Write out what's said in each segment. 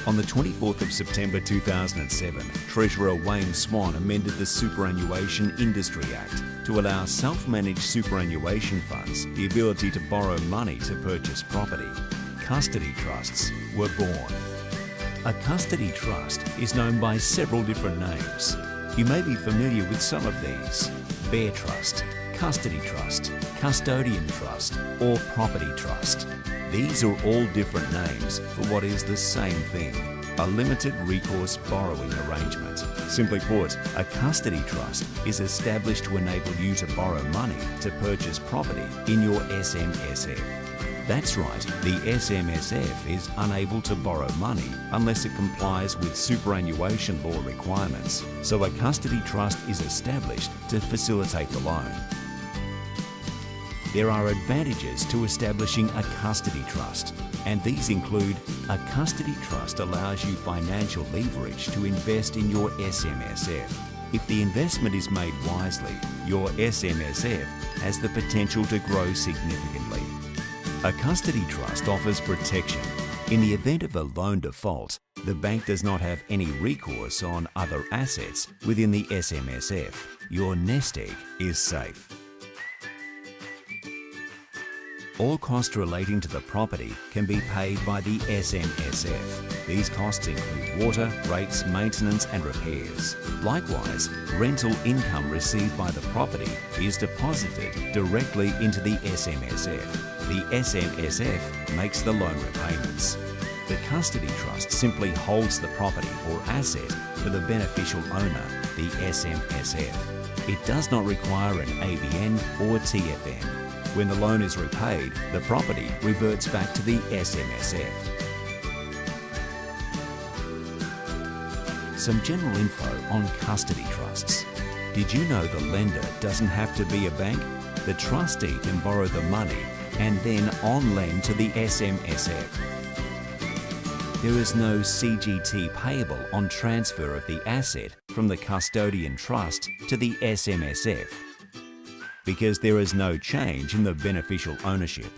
On the 24th of September 2007, Treasurer Wayne Swan amended the Superannuation Industry Act to allow self-managed superannuation funds the ability to borrow money to purchase property. Custody trusts were born. A custody trust is known by several different names. You may be familiar with some of these: Bear Trust, Custody Trust, Custodian Trust, or Property Trust. These are all different names for what is the same thing: a limited recourse borrowing arrangement. Simply put, a custody trust is established to enable you to borrow money to purchase property in your SMSF. That's right, the SMSF is unable to borrow money unless it complies with superannuation law requirements, so a custody trust is established to facilitate the loan. There are advantages to establishing a custody trust, and these include: a custody trust allows you financial leverage to invest in your SMSF. If the investment is made wisely, your SMSF has the potential to grow significantly. A custody trust offers protection. In the event of a loan default, the bank does not have any recourse on other assets within the SMSF. Your nest egg is safe. All costs relating to the property can be paid by the SMSF. These costs include water, rates, maintenance and repairs. Likewise, rental income received by the property is deposited directly into the SMSF. The SMSF makes the loan repayments. The custody trust simply holds the property or asset for the beneficial owner, the SMSF. It does not require an ABN or TFN. When the loan is repaid, the property reverts back to the SMSF. Some general info on custody trusts. Did you know the lender doesn't have to be a bank? The trustee can borrow the money and then on-lend to the SMSF. There is no CGT payable on transfer of the asset from the custodian trust to the SMSF, because there is no change in the beneficial ownership.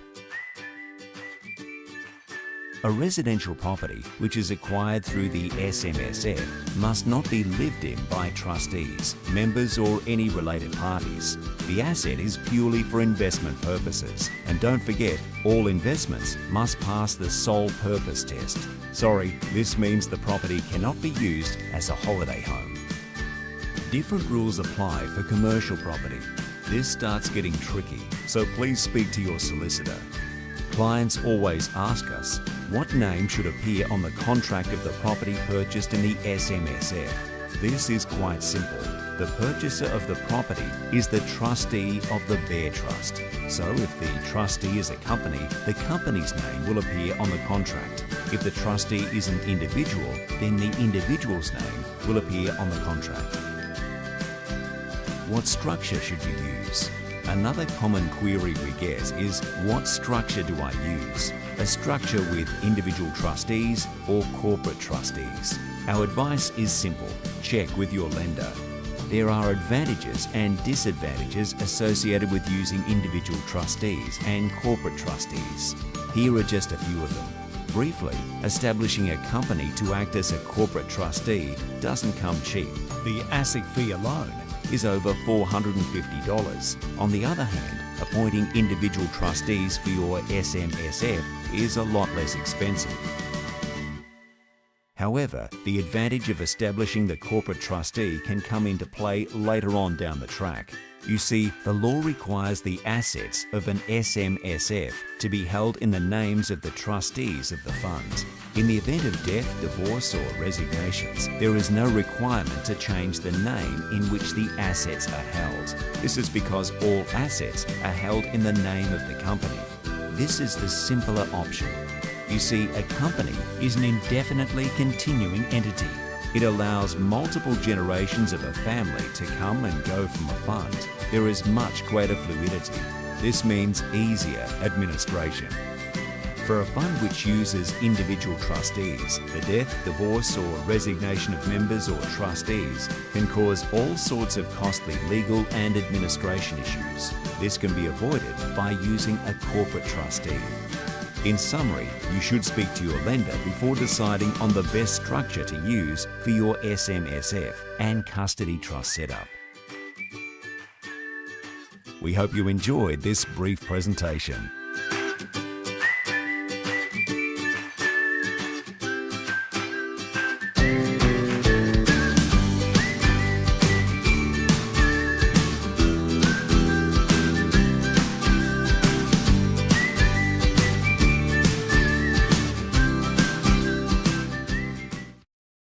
A residential property which is acquired through the SMSF must not be lived in by trustees, members or any related parties. The asset is purely for investment purposes. And don't forget, all investments must pass the sole purpose test. Sorry, this means the property cannot be used as a holiday home. Different rules apply for commercial property. This starts getting tricky, so please speak to your solicitor. Clients always ask us, what name should appear on the contract of the property purchased in the SMSF? This is quite simple. The purchaser of the property is the trustee of the Bear Trust. So if the trustee is a company, the company's name will appear on the contract. If the trustee is an individual, then the individual's name will appear on the contract. What structure should you use? Another common query we get is, what structure do I use? A structure with individual trustees or corporate trustees? Our advice is simple: check with your lender. There are advantages and disadvantages associated with using individual trustees and corporate trustees. Here are just a few of them. Briefly, establishing a company to act as a corporate trustee doesn't come cheap. The ASIC fee alone is over $450. On the other hand, appointing individual trustees for your SMSF is a lot less expensive. However, the advantage of establishing the corporate trustee can come into play later on down the track. You see, the law requires the assets of an SMSF to be held in the names of the trustees of the fund. In the event of death, divorce or resignations, there is no requirement to change the name in which the assets are held. This is because all assets are held in the name of the company. This is the simpler option. You see, a company is an indefinitely continuing entity. It allows multiple generations of a family to come and go from a fund. There is much greater fluidity. This means easier administration. For a fund which uses individual trustees, the death, divorce or resignation of members or trustees can cause all sorts of costly legal and administration issues. This can be avoided by using a corporate trustee. In summary, you should speak to your lender before deciding on the best structure to use for your SMSF and custody trust setup. We hope you enjoyed this brief presentation.